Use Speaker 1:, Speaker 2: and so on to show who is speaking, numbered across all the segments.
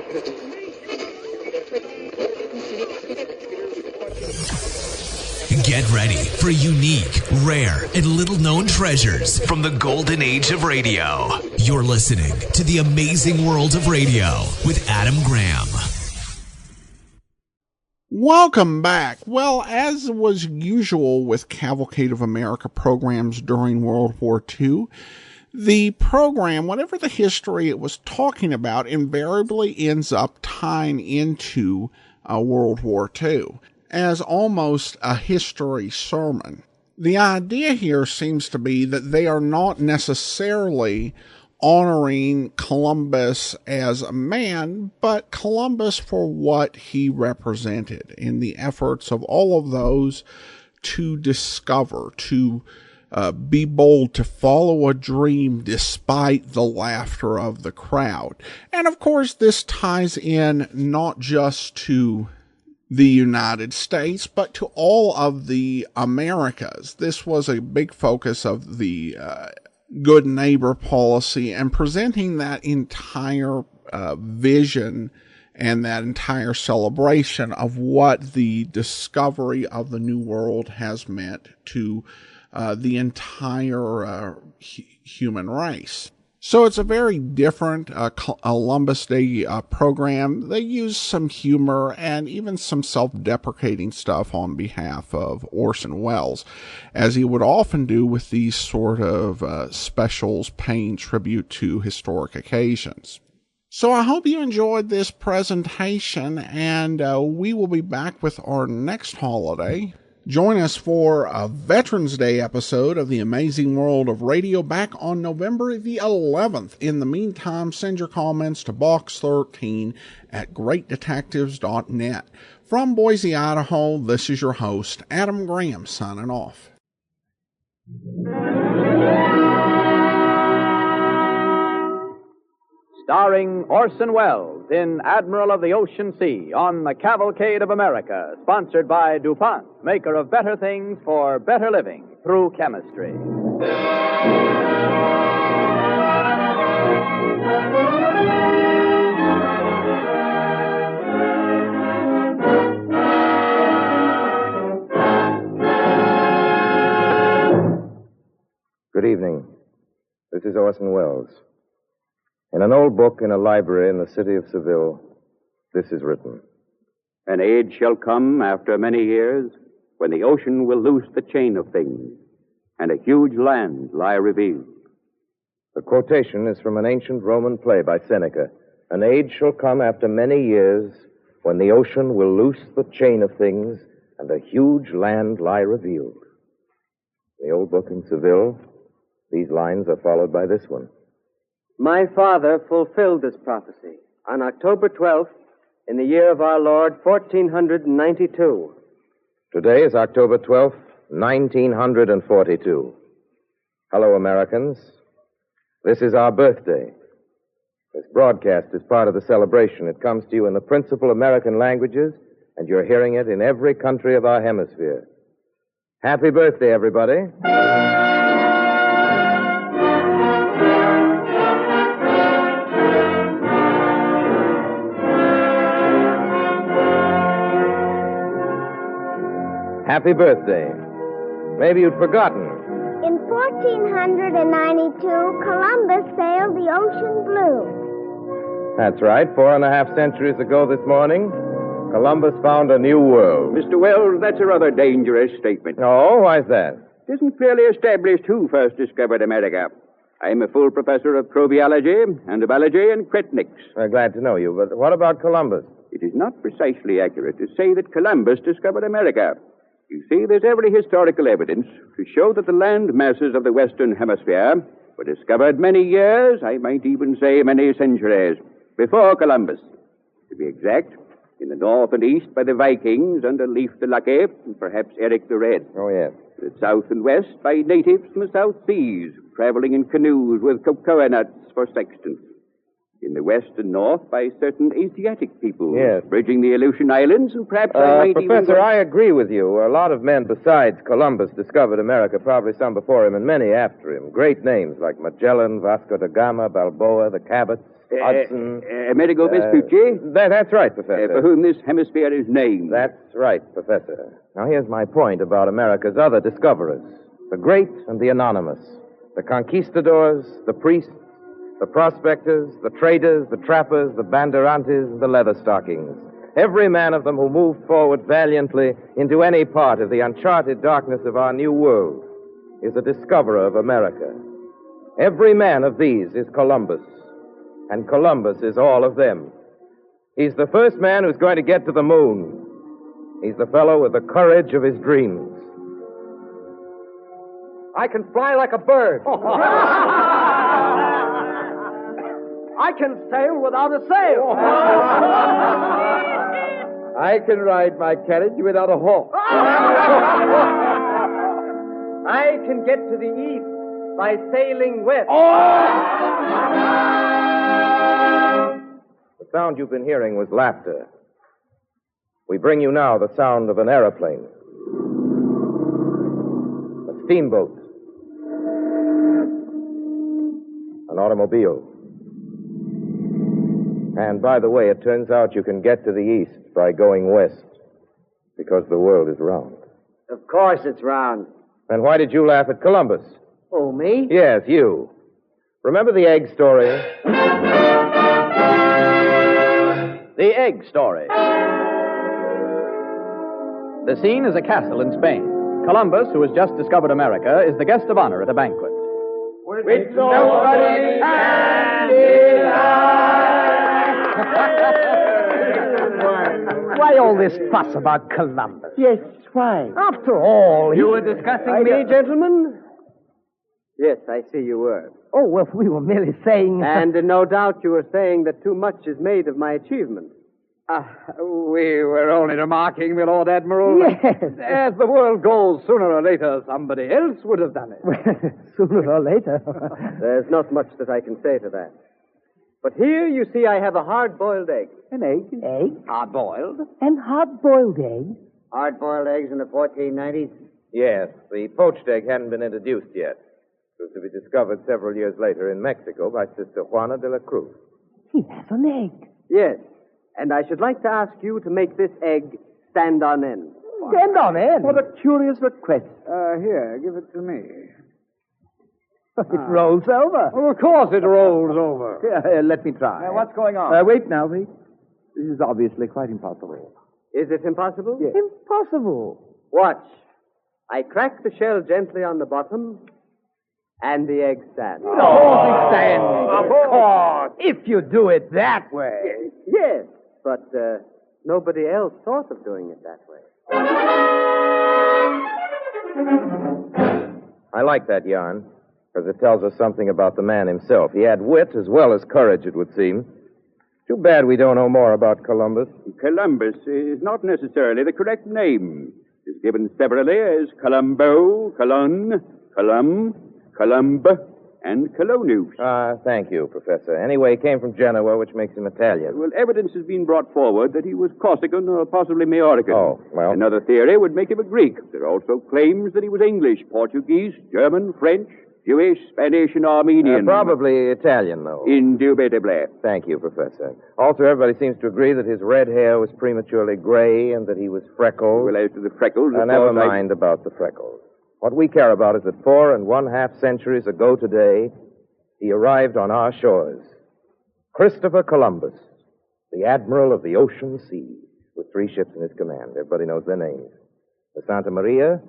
Speaker 1: Get ready for unique, rare, and little-known treasures from the golden age of radio. You're listening to The Amazing World of Radio with Adam Graham.
Speaker 2: Welcome back. Well, as was usual with Cavalcade of America programs during World War II, the program, whatever the history it was talking about, invariably ends up tying into World War II as almost a history sermon. The idea here seems to be that they are not necessarily honoring Columbus as a man, but Columbus for what he represented in the efforts of all of those to discover, to be bold, to follow a dream despite the laughter of the crowd. And of course, this ties in not just to the United States, but to all of the Americas. This was a big focus of the good neighbor policy and presenting that entire vision and that entire celebration of what the discovery of the New World has meant to the entire human race. So it's a very different Columbus Day program. They use some humor and even some self-deprecating stuff on behalf of Orson Welles, as he would often do with these sort of specials paying tribute to historic occasions. So I hope you enjoyed this presentation, and we will be back with our next holiday. Join us for a Veterans Day episode of The Amazing World of Radio back on November the 11th. In the meantime, send your comments to box13@greatdetectives.net. From Boise, Idaho, this is your host, Adam Graham, signing off.
Speaker 3: Starring Orson Welles in Admiral of the Ocean Sea on the Cavalcade of America, sponsored by DuPont, maker of better things for better living through chemistry.
Speaker 4: Good evening. This is Orson Welles. In an old book in a library in the city of Seville, this is written.
Speaker 5: An age shall come after many years when the ocean will loose the chain of things, and a huge land lie revealed.
Speaker 4: The quotation is from an ancient Roman play by Seneca. An age shall come after many years when the ocean will loose the chain of things, and a huge land lie revealed. In the old book in Seville, these lines are followed by this one.
Speaker 6: My father fulfilled this prophecy on October 12th in the year of our Lord, 1492.
Speaker 4: Today is October 12th, 1942. Hello, Americans. This is our birthday. This broadcast is part of the celebration. It comes to you in the principal American languages, and you're hearing it in every country of our hemisphere. Happy birthday, everybody. Happy birthday. Maybe you'd forgotten.
Speaker 7: In 1492, Columbus sailed the ocean blue.
Speaker 4: That's right. 4.5 centuries ago this morning, Columbus found a new world.
Speaker 5: Mr. Wells, that's a rather dangerous statement.
Speaker 4: Oh, why's that?
Speaker 5: It isn't clearly established who first discovered America. I'm a full professor of crobiology, andobology, and cretinics.
Speaker 4: We're glad to know you, but what about Columbus?
Speaker 5: It is not precisely accurate to say that Columbus discovered America. You see, there's every historical evidence to show that the land masses of the Western Hemisphere were discovered many years, I might even say many centuries, before Columbus. To be exact, in the north and east by the Vikings under Leif the Lucky and perhaps Eric the Red.
Speaker 4: Oh, yes.
Speaker 5: The south and west by natives from the South Seas, traveling in canoes with cocoa nuts for sextants. In the west and north by certain Asiatic people,
Speaker 4: yes,
Speaker 5: bridging the Aleutian Islands, and perhaps I might
Speaker 4: Professor, I agree with you. A lot of men besides Columbus discovered America, probably some before him and many after him. Great names like Magellan, Vasco da Gama, Balboa, the Cabots. Hudson.
Speaker 5: Amerigo Vespucci?
Speaker 4: That's right, Professor.
Speaker 5: For whom this hemisphere is named.
Speaker 4: That's right, Professor. Now, here's my point about America's other discoverers. The great and the anonymous. The conquistadors, the priests, the prospectors, the traders, the trappers, the banderantes, and the leatherstockings. Every man of them who moved forward valiantly into any part of the uncharted darkness of our new world is a discoverer of America. Every man of these is Columbus, and Columbus is all of them. He's the first man who's going to get to the moon. He's the fellow with the courage of his dreams.
Speaker 6: I can fly like a bird. I can sail without a sail.
Speaker 4: I can ride my carriage without a horse.
Speaker 6: I can get to the east by sailing west.
Speaker 4: The sound you've been hearing was laughter. We bring you now the sound of an aeroplane, a steamboat, an automobile. And by the way, it turns out you can get to the east by going west, because the world is round.
Speaker 6: Of course it's round.
Speaker 4: Then why did you laugh at Columbus?
Speaker 6: Oh, me?
Speaker 4: Yes, you. Remember the egg story?
Speaker 3: The Egg Story. The scene is a castle in Spain. Columbus, who has just discovered America, is the guest of honor at a banquet.
Speaker 6: With nobody can
Speaker 8: Why all this fuss about Columbus?
Speaker 6: Yes, why?
Speaker 8: After all,
Speaker 6: You were discussing me, gentlemen? Yes, I see you were.
Speaker 8: Oh, well, we were merely saying...
Speaker 6: And no doubt you were saying that too much is made of my achievement.
Speaker 9: We were only remarking, my Lord Admiral.
Speaker 8: Yes.
Speaker 9: As the world goes, sooner or later, somebody else would have done it.
Speaker 8: Sooner or later.
Speaker 6: There's not much that I can say to that. But here, you see, I have a hard-boiled egg.
Speaker 9: An egg?
Speaker 8: Egg?
Speaker 9: Hard-boiled?
Speaker 8: And hard-boiled egg?
Speaker 6: Hard-boiled eggs in the 1490s?
Speaker 4: Yes, the poached egg hadn't been introduced yet. It was to be discovered several years later in Mexico by Sister Juana de la Cruz.
Speaker 8: He has an egg.
Speaker 6: Yes. And I should like to ask you to make this egg stand on end.
Speaker 8: Stand on end?
Speaker 9: What a curious request. Here, give it to me.
Speaker 8: It rolls over.
Speaker 9: Oh, of course it rolls over.
Speaker 8: Here, let me try.
Speaker 9: What's going on?
Speaker 8: Wait now, wait. This is obviously quite impossible.
Speaker 6: Is it impossible?
Speaker 8: Yes. Impossible.
Speaker 6: Watch. I crack the shell gently on the bottom, and the egg stands.
Speaker 8: Oh, stand. Of course. If you do it that way.
Speaker 6: Yes, but nobody else thought of doing it that way.
Speaker 4: I like that yarn, because it tells us something about the man himself. He had wit as well as courage, it would seem. Too bad we don't know more about Columbus.
Speaker 5: Columbus is not necessarily the correct name. It's given severally as Colombo, Colon, Colum, Columba, and Colonus.
Speaker 4: Thank you, Professor. Anyway, he came from Genoa, which makes him Italian.
Speaker 5: Well, evidence has been brought forward that he was Corsican or possibly Majorcan.
Speaker 4: Oh, well.
Speaker 5: Another theory would make him a Greek. There are also claims that he was English, Portuguese, German, French, Jewish, Spanish, and Armenian.
Speaker 4: Probably Italian, though.
Speaker 5: Indubitably.
Speaker 4: Thank you, Professor. Also, everybody seems to agree that his red hair was prematurely gray and that he was freckled.
Speaker 5: Well, as to the freckles...
Speaker 4: Never mind about the freckles. What we care about is that 4½ centuries ago today, he arrived on our shores. Christopher Columbus, the Admiral of the Ocean Sea, with 3 ships in his command. Everybody knows their names. The Santa Maria,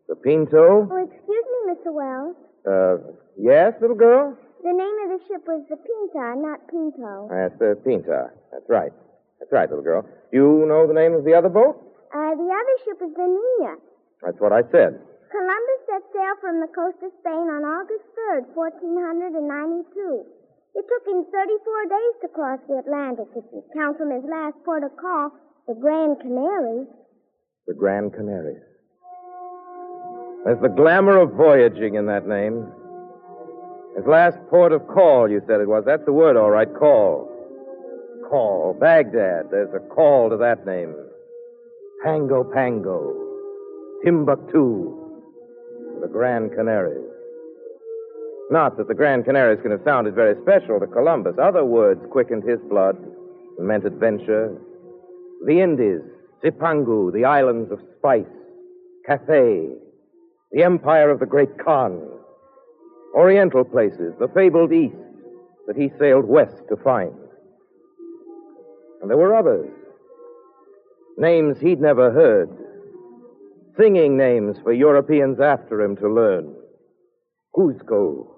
Speaker 4: the Pinto...
Speaker 7: Oh, excuse me, Mr. Wells.
Speaker 4: Yes, little girl?
Speaker 7: The name of the ship was the Pinta, not Pinto.
Speaker 4: That's the Pinta. That's right. That's right, little girl. You know the name of the other boat?
Speaker 7: The other ship was the Nina.
Speaker 4: That's what I said.
Speaker 7: Columbus set sail from the coast of Spain on August 3rd, 1492. It took him 34 days to cross the Atlantic, if you count from his last port of call, the Grand Canaries.
Speaker 4: The Grand Canaries. There's the glamour of voyaging in that name. His last port of call, you said it was. That's the word, all right, call. Call. Baghdad. There's a call to that name. Pango Pango. Timbuktu. The Grand Canaries. Not that the Grand Canaries can have sounded very special to Columbus. Other words quickened his blood and meant adventure. The Indies, Zipangu, the islands of spice, Cathay, the empire of the great Khan, Oriental places, the fabled East that he sailed west to find. And there were others, names he'd never heard, singing names for Europeans after him to learn. Cuzco,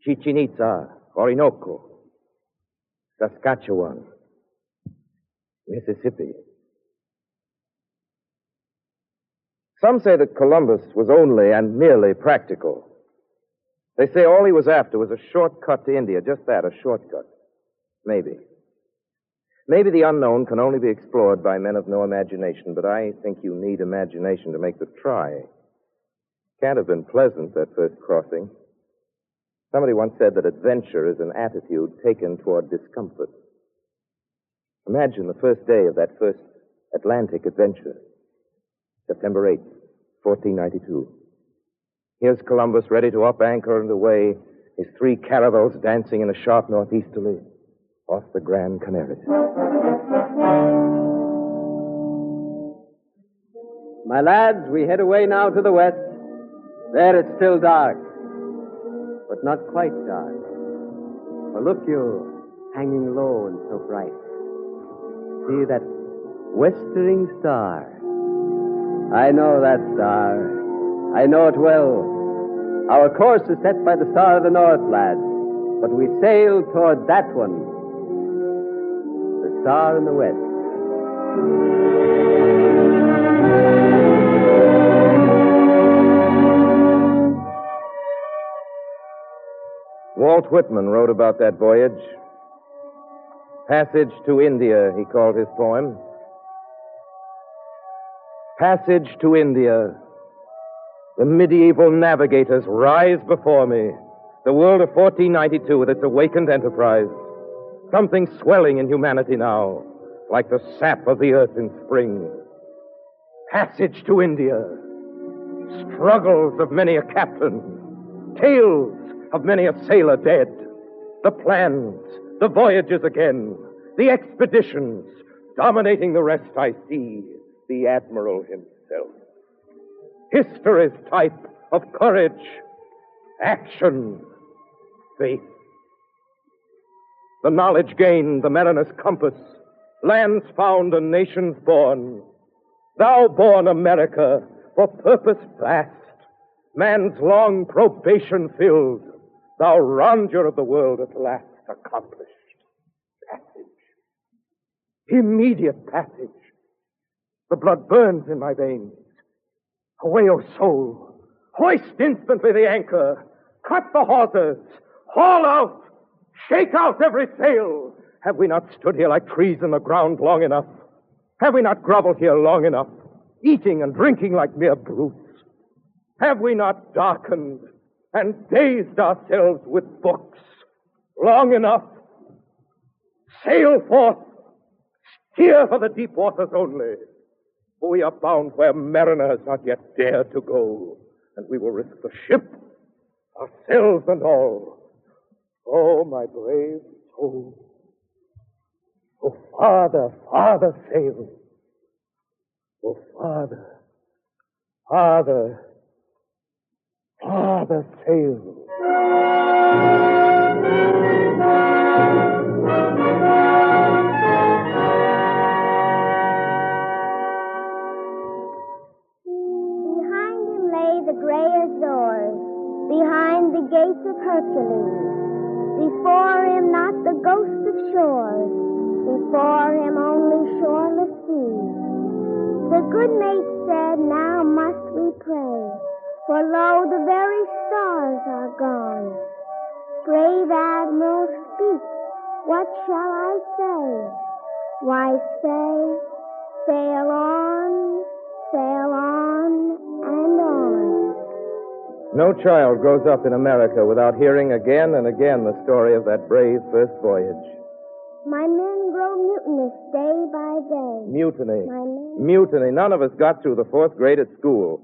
Speaker 4: Chichen Itza, Orinoco, Saskatchewan, Mississippi. Some say that Columbus was only and merely practical. They say all he was after was a shortcut to India, just that, a shortcut. Maybe. Maybe the unknown can only be explored by men of no imagination, but I think you need imagination to make the try. Can't have been pleasant, that first crossing. Somebody once said that adventure is an attitude taken toward discomfort. Imagine the first day of that first Atlantic adventure. September 8th, 1492. Here's Columbus ready to up anchor and away, his 3 caravels dancing in a sharp northeasterly off the Grand Canaries.
Speaker 6: My lads, we head away now to the west. There it's still dark, but not quite dark. For look you, hanging low and so bright. See that westering star? I know that star. I know it well. Our course is set by the star of the north, lads, but we sail toward that one, the star in the west.
Speaker 4: Walt Whitman wrote about that voyage. Passage to India, he called his poem. Passage to India. The medieval navigators rise before me. The world of 1492 with its awakened enterprise. Something swelling in humanity now, like the sap of the earth in spring. Passage to India. Struggles of many a captain. Tales of many a sailor dead. The plans, the voyages again, the expeditions. Dominating the rest I see, the Admiral himself. History's type of courage, action, faith. The knowledge gained, the mariner's compass, lands found and nations born. Thou born America, for purpose vast, man's long probation filled, thou ronder of the world at last accomplished. Passage. Immediate passage. The blood burns in my veins. Away, O soul. Hoist instantly the anchor. Cut the hawsers. Haul out. Shake out every sail. Have we not stood here like trees in the ground long enough? Have we not groveled here long enough, eating and drinking like mere brutes? Have we not darkened and dazed ourselves with books long enough? Sail forth. Steer for the deep waters only. We are bound where mariner has not yet dared to go, and we will risk the ship, ourselves and all. Oh, my brave soul. Oh, farther, farther sail. Oh, farther, farther, farther sail.
Speaker 7: Behind the gates of Hercules, before him not the ghost of shores, before him only shoreless seas. The good mate said, now must we pray, for lo, the very stars are gone. Brave Admiral, speak, what shall I say? Why say, sail on, and on.
Speaker 4: No child grows up in America without hearing again and again the story of that brave first voyage.
Speaker 7: My men grow mutinous day by day.
Speaker 4: Mutiny. Mutiny. None of us got through the 4th grade at school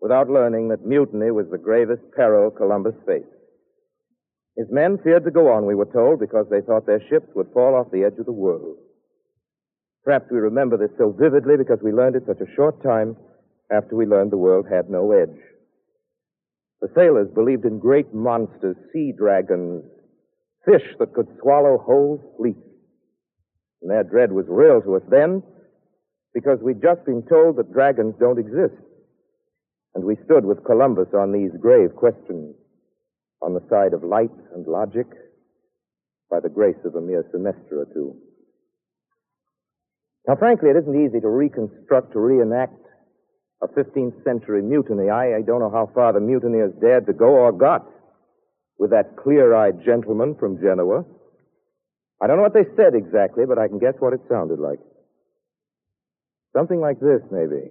Speaker 4: without learning that mutiny was the gravest peril Columbus faced. His men feared to go on, we were told, because they thought their ships would fall off the edge of the world. Perhaps we remember this so vividly because we learned it such a short time after we learned the world had no edge. The sailors believed in great monsters, sea dragons, fish that could swallow whole fleets. And their dread was real to us then because we'd just been told that dragons don't exist. And we stood with Columbus on these grave questions, on the side of light and logic, by the grace of a mere semester or two. Now, frankly, it isn't easy to reconstruct, to reenact a 15th century mutiny. I don't know how far the mutineers dared to go or got with that clear-eyed gentleman from Genoa. I don't know what they said exactly, but I can guess what it sounded like. Something like this, maybe.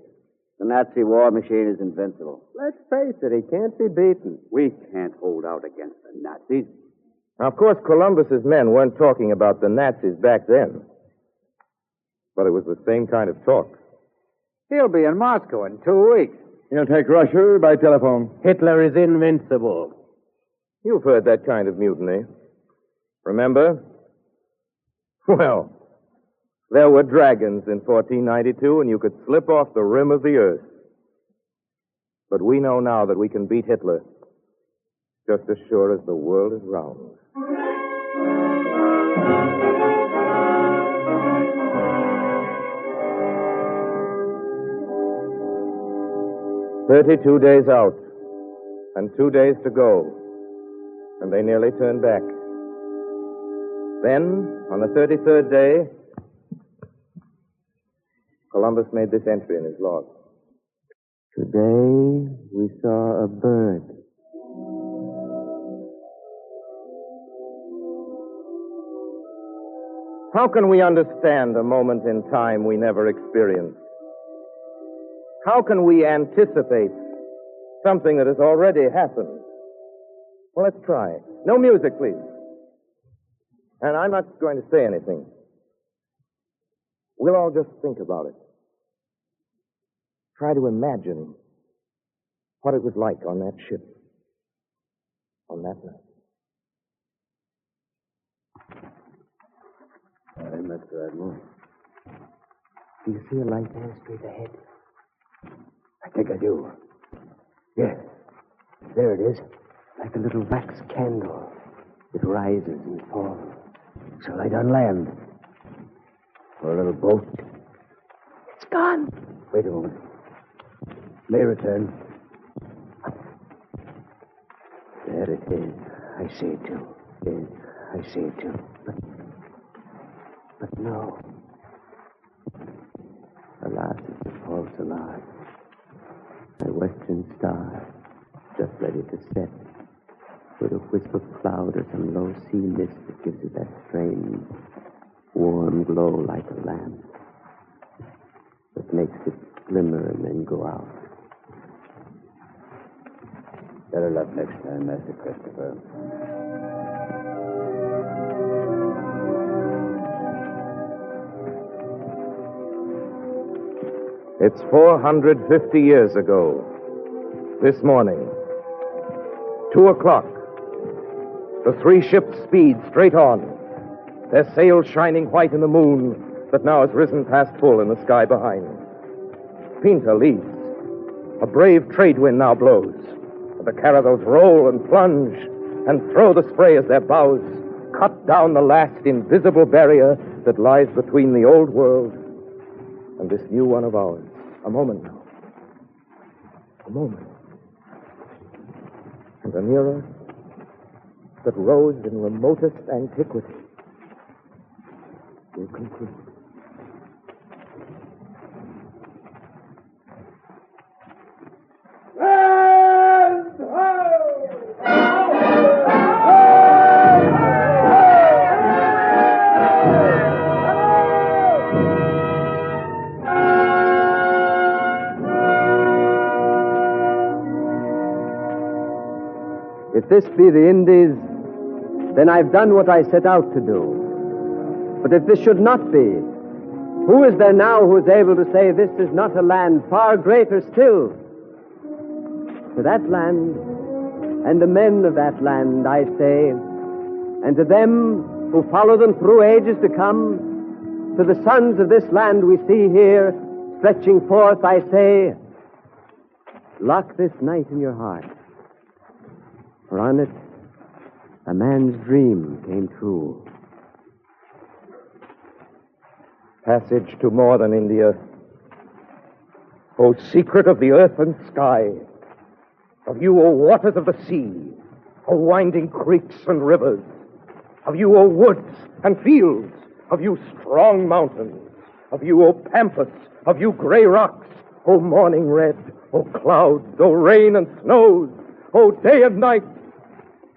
Speaker 9: The Nazi war machine is invincible.
Speaker 6: Let's face it, he can't be beaten.
Speaker 9: We can't hold out against the Nazis.
Speaker 4: Now, of course, Columbus's men weren't talking about the Nazis back then. But it was the same kind of talk.
Speaker 9: He'll be in Moscow in 2 weeks.
Speaker 5: He'll take Russia by telephone.
Speaker 6: Hitler is invincible.
Speaker 4: You've heard that kind of mutiny. Remember? Well, there were dragons in 1492, and you could slip off the rim of the earth. But we know now that we can beat Hitler, just as sure as the world is round. "32 days out, and 2 days to go, and they nearly turned back. Then, on the 33rd day, Columbus made this entry in his log.
Speaker 6: Today we saw a bird.
Speaker 4: How can we understand a moment in time we never experienced? How can we anticipate something that has already happened? Well, let's try. No music, please. And I'm not going to say anything. We'll all just think about it. Try to imagine what it was like on that ship on that night.
Speaker 6: Mr. Admiral. Do you see a light there straight ahead?
Speaker 8: I think I do. Yes. There it is.
Speaker 6: Like a little wax candle. It rises and falls.
Speaker 8: It's a light on land. Or a little boat.
Speaker 6: It's gone.
Speaker 8: Wait a moment. May return.
Speaker 6: There it is.
Speaker 8: I see it too.
Speaker 6: Yes,
Speaker 8: I see it too.
Speaker 6: but no. Alas, it's a false alarm. A western star, just ready to set, with a wisp of cloud or some low sea mist that gives it that strange, warm glow like a lamp, that makes it glimmer and then go out.
Speaker 8: Better luck next time, Master Christopher.
Speaker 4: It's 450 years ago. This morning, 2 o'clock. The three ships speed straight on, their sails shining white in the moon that now has risen past full in the sky behind. Pinta leads. A brave trade wind now blows. The caravels roll and plunge and throw the spray as their bows cut down the last invisible barrier that lies between the old world and this new one of ours. A moment now. A moment. And an era that rose in remotest antiquity will conclude.
Speaker 6: If this be the Indies, then I've done what I set out to do. But if this should not be, who is there now who is able to say this is not a land far greater still? To that land and the men of that land, I say, And to them who follow them through ages to come, to the sons of this land we see here, stretching forth, I say, lock this night in your heart. For on it, a man's dream came true.
Speaker 4: Passage to more than India. O secret of the earth and sky, of you, O waters of the sea, O winding creeks and rivers, of you, O woods and fields, of you, strong mountains, of you, O pampas, of you, gray rocks, O morning red, O clouds, O rain and snows, O day and night,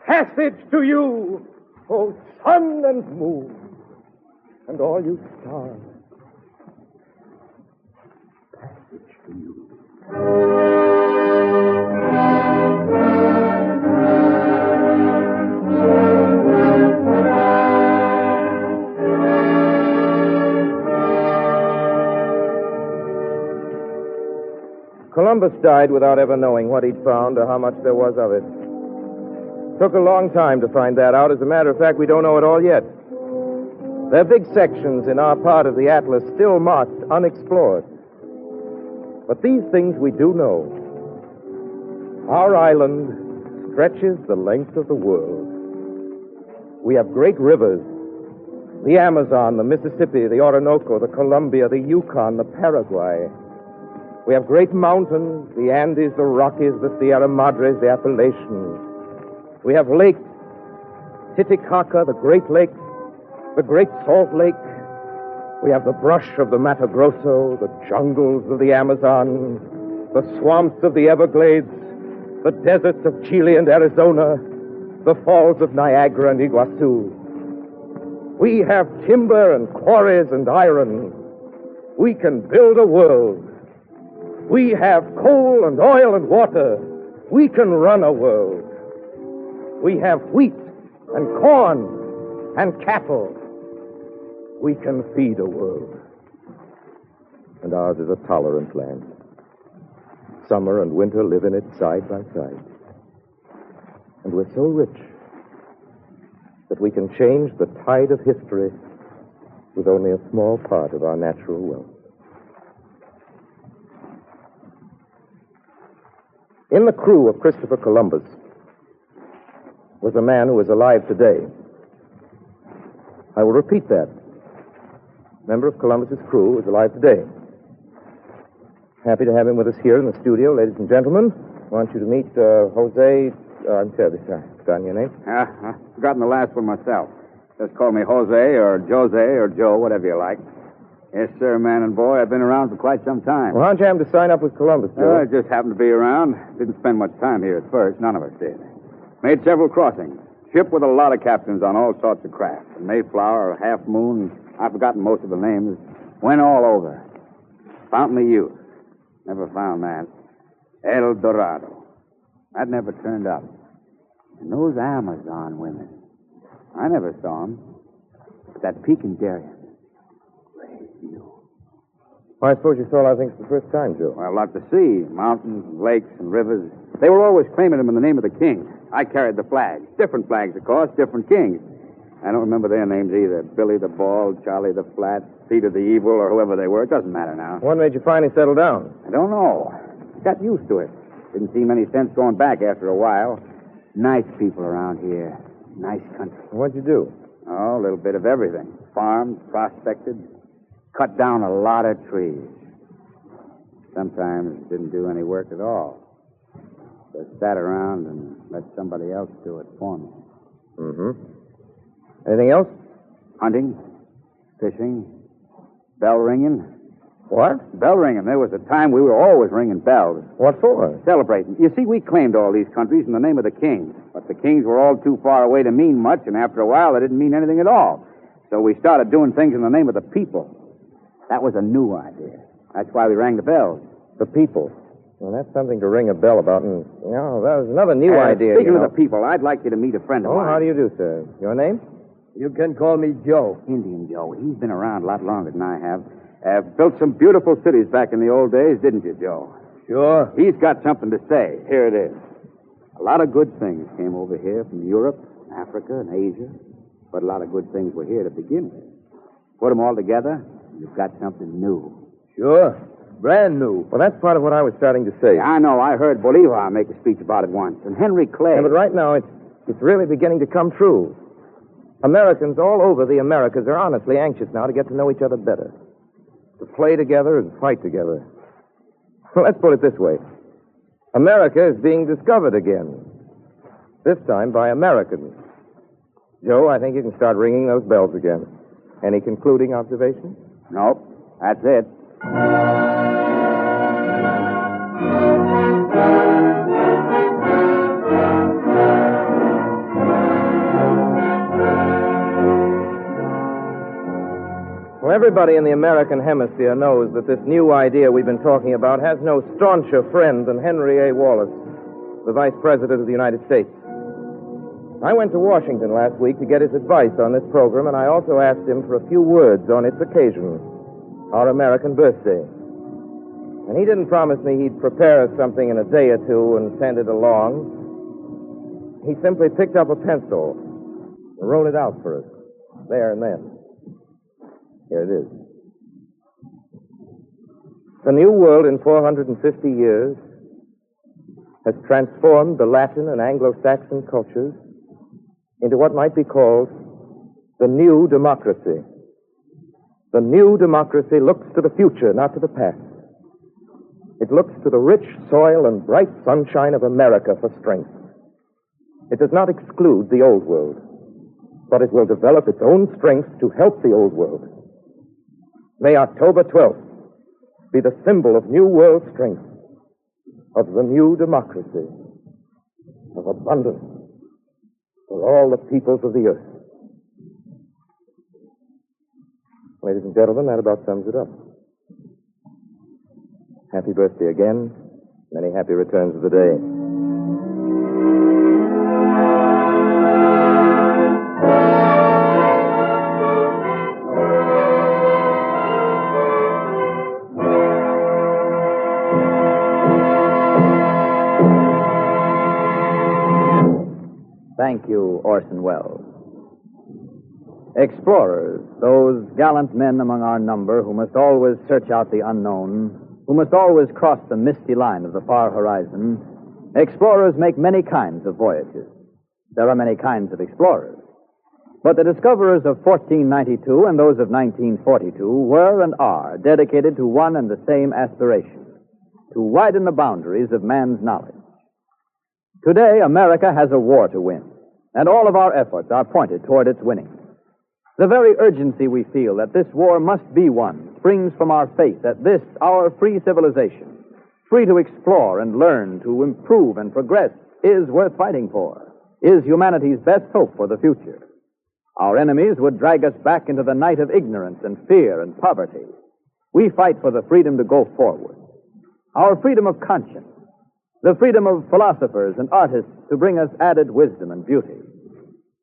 Speaker 4: passage to you, O sun and moon, and all you stars, passage to you. Columbus died without ever knowing what he'd found or how much there was of it. Took a long time to find that out. As a matter of fact, we don't know it all yet. There are big sections in our part of the Atlas still marked unexplored. But these things we do know. Our island stretches the length of the world. We have great rivers: the Amazon, the Mississippi, the Orinoco, the Columbia, the Yukon, the Paraguay. We have great mountains: the Andes, the Rockies, the Sierra Madres, the Appalachians. We have lakes: Titicaca, the Great Lakes, the Great Salt Lake. We have the brush of the Mato Grosso, the jungles of the Amazon, the swamps of the Everglades, the deserts of Chile and Arizona, the falls of Niagara and Iguazu. We have timber and quarries and iron. We can build a world. We have coal and oil and water. We can run a world. We have wheat and corn and cattle. We can feed a world. And ours is a tolerant land. Summer and winter live in it side by side. And we're so rich that we can change the tide of history with only a small part of our natural wealth. In the crew of Christopher Columbus was a man who is alive today. I will repeat that. A member of Columbus's crew is alive today. Happy to have him with us here in the studio, ladies and gentlemen. I want you to meet Jose. I'm terribly sorry. Forgotten your name?
Speaker 9: I've forgotten the last one myself. Just call me Jose or Jose or Joe, whatever you like. Yes, sir, man and boy. I've been around for quite some time.
Speaker 4: Well, how'd you happen to sign up with Columbus, Joe?
Speaker 9: I just happened to be around. Didn't spend much time here at first. None of us did. Made several crossings. Ship with a lot of captains on all sorts of craft. The Mayflower, Half Moon, I've forgotten most of the names. Went all over. Fountain of Youth. Never found that. El Dorado. That never turned up. And those Amazon women. I never saw them. But that Pekin Darien.
Speaker 4: Well, I suppose you saw a lot of things for the first time, Joe.
Speaker 9: Well, a lot to see. Mountains, lakes, and rivers. They were always claiming them in the name of the king. I carried the flags. Different flags, of course, different kings. I don't remember their names either. Billy the Bald, Charlie the Flat, Peter the Evil, or whoever they were. It doesn't matter now.
Speaker 4: What made you finally settle down?
Speaker 9: I don't know. Got used to it. Didn't seem any sense going back after a while. Nice people around here. Nice country.
Speaker 4: What'd you do?
Speaker 9: Oh, a little bit of everything. Farmed, prospected, cut down a lot of trees. Sometimes didn't do any work at all. Just sat around and let somebody else do it for me.
Speaker 4: Mm-hmm. Anything else?
Speaker 9: Hunting, fishing, bell ringing.
Speaker 4: What?
Speaker 9: Bell ringing. There was a time we were always ringing bells.
Speaker 4: What for?
Speaker 9: Celebrating. You see, we claimed all these countries in the name of the kings. But the kings were all too far away to mean much, and after a while, they didn't mean anything at all. So we started doing things in the name of the people. That was a new idea. That's why we rang the bells.
Speaker 4: The people. Well, that's something to ring a bell about. And, that was another new idea.
Speaker 9: Speaking of the people, I'd like you to meet a friend of mine.
Speaker 4: Oh, how do you do, sir? Your name?
Speaker 6: You can call me Joe.
Speaker 9: Indian Joe. He's been around a lot longer than I have. Built some beautiful cities back in the old days, didn't you, Joe?
Speaker 6: Sure.
Speaker 9: He's got something to say. Here it is. A lot of good things came over here from Europe, Africa, and Asia. But a lot of good things were here to begin with. Put them all together, you've got something new.
Speaker 8: Sure. Brand new.
Speaker 4: Well, that's part of what I was starting to say.
Speaker 9: I know. I heard Bolivar make a speech about it once. And Henry Clay.
Speaker 4: Yeah, but right now, it's really beginning to come true. Americans all over the Americas are honestly anxious now to get to know each other better. To play together and fight together. Well, let's put it this way. America is being discovered again. This time by Americans. Joe, I think you can start ringing those bells again. Any concluding observations?
Speaker 9: Nope. That's it.
Speaker 4: Well, everybody in the American hemisphere knows that this new idea we've been talking about has no stauncher friend than Henry A. Wallace, the Vice President of the United States. I went to Washington last week to get his advice on this program, and I also asked him for a few words on its occasion, our American birthday. And he didn't promise me he'd prepare us something in a day or two and send it along. He simply picked up a pencil and wrote it out for us, there and then. Here it is. The New World in 450 years has transformed the Latin and Anglo-Saxon cultures into what might be called the new democracy. The new democracy looks to the future, not to the past. It looks to the rich soil and bright sunshine of America for strength. It does not exclude the old world, but it will develop its own strength to help the old world. May October 12th be the symbol of new world strength, of the new democracy, of abundance for all the peoples of the earth. Ladies and gentlemen, that about sums it up. Happy birthday again. Many happy returns of the day.
Speaker 3: Thank you, Orson Welles. Explorers, those gallant men among our number who must always search out the unknown, who must always cross the misty line of the far horizon, explorers make many kinds of voyages. There are many kinds of explorers. But the discoverers of 1492 and those of 1942 were and are dedicated to one and the same aspiration, to widen the boundaries of man's knowledge. Today, America has a war to win, and all of our efforts are pointed toward its winning. The very urgency we feel that this war must be won springs from our faith that this, our free civilization, free to explore and learn, to improve and progress, is worth fighting for, is humanity's best hope for the future. Our enemies would drag us back into the night of ignorance and fear and poverty. We fight for the freedom to go forward, our freedom of conscience, the freedom of philosophers and artists to bring us added wisdom and beauty,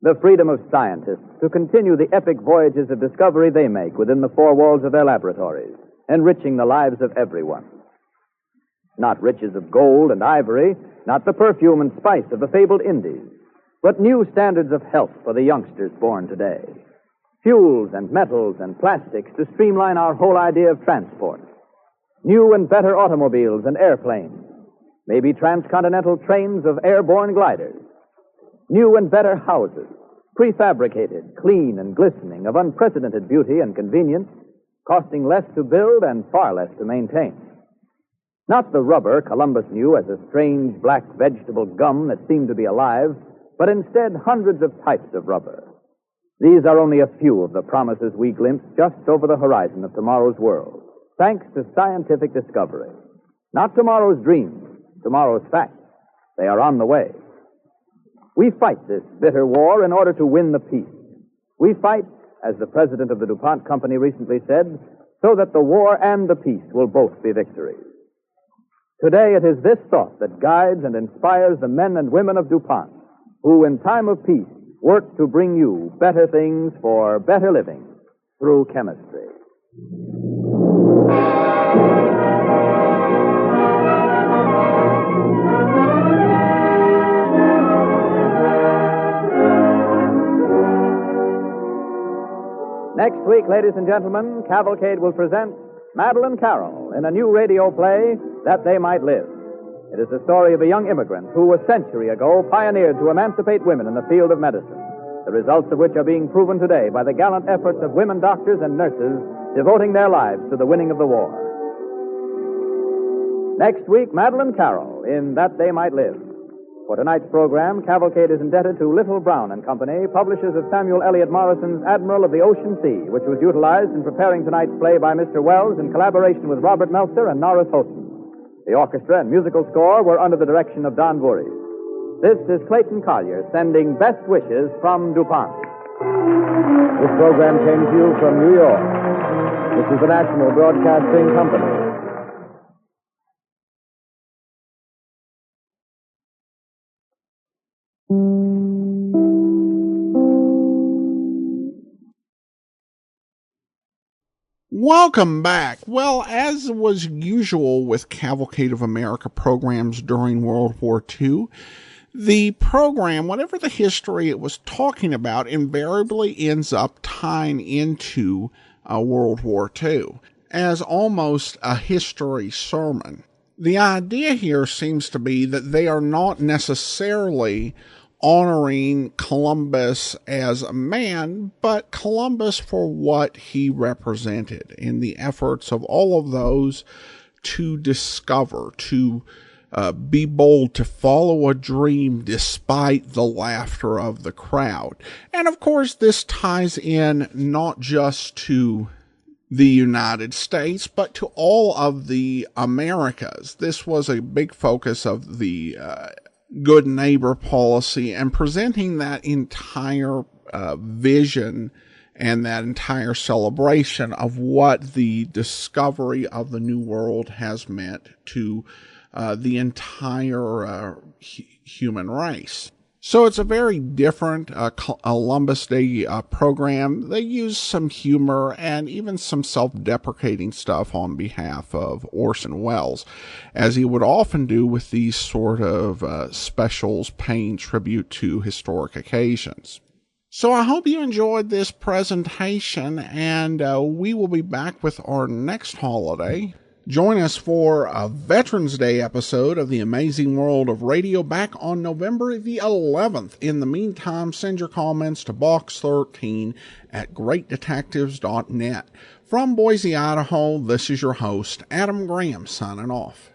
Speaker 3: the freedom of scientists to continue the epic voyages of discovery they make within the four walls of their laboratories, enriching the lives of everyone. Not riches of gold and ivory, not the perfume and spice of the fabled Indies, but new standards of health for the youngsters born today. Fuels and metals and plastics to streamline our whole idea of transport. New and better automobiles and airplanes. Maybe transcontinental trains of airborne gliders. New and better houses, prefabricated, clean and glistening, of unprecedented beauty and convenience, costing less to build and far less to maintain. Not the rubber Columbus knew as a strange black vegetable gum that seemed to be alive, but instead hundreds of types of rubber. These are only a few of the promises we glimpse just over the horizon of tomorrow's world, thanks to scientific discovery. Not tomorrow's dreams, tomorrow's facts. They are on the way. We fight this bitter war in order to win the peace. We fight, as the president of the DuPont Company recently said, so that the war and the peace will both be victories. Today it is this thought that guides and inspires the men and women of DuPont, who in time of peace work to bring you better things for better living through chemistry. Next week, ladies and gentlemen, Cavalcade will present Madeline Carroll in a new radio play, That They Might Live. It is the story of a young immigrant who, a century ago, pioneered to emancipate women in the field of medicine, the results of which are being proven today by the gallant efforts of women doctors and nurses devoting their lives to the winning of the war. Next week, Madeline Carroll in That They Might Live. For tonight's program, Cavalcade is indebted to Little Brown and Company, publishers of Samuel Eliot Morrison's Admiral of the Ocean Sea, which was utilized in preparing tonight's play by Mr. Wells in collaboration with Robert Meltzer and Norris Houghton. The orchestra and musical score were under the direction of Don Voorhees. This is Clayton Collier sending best wishes from DuPont.
Speaker 4: This program came to you from New York. This is the National Broadcasting Company.
Speaker 2: Welcome back. Well, as was usual with Cavalcade of America programs during World War II, the program, whatever the history it was talking about, invariably ends up tying into World War II as almost a history sermon. The idea here seems to be that they are not necessarily honoring Columbus as a man, but Columbus for what he represented in the efforts of all of those to discover, to be bold, to follow a dream despite the laughter of the crowd. And of course, this ties in not just to the United States, but to all of the Americas. This was a big focus of the good neighbor policy, and presenting that entire vision and that entire celebration of what the discovery of the New World has meant to the entire human race. So it's a very different Columbus Day program. They use some humor and even some self-deprecating stuff on behalf of Orson Welles, as he would often do with these sort of specials paying tribute to historic occasions. So I hope you enjoyed this presentation, and we will be back with our next holiday. Join us for a Veterans Day episode of The Amazing World of Radio back on November the 11th. In the meantime, send your comments to Box 13 at greatdetectives.net. From Boise, Idaho, this is your host, Adam Graham, signing off.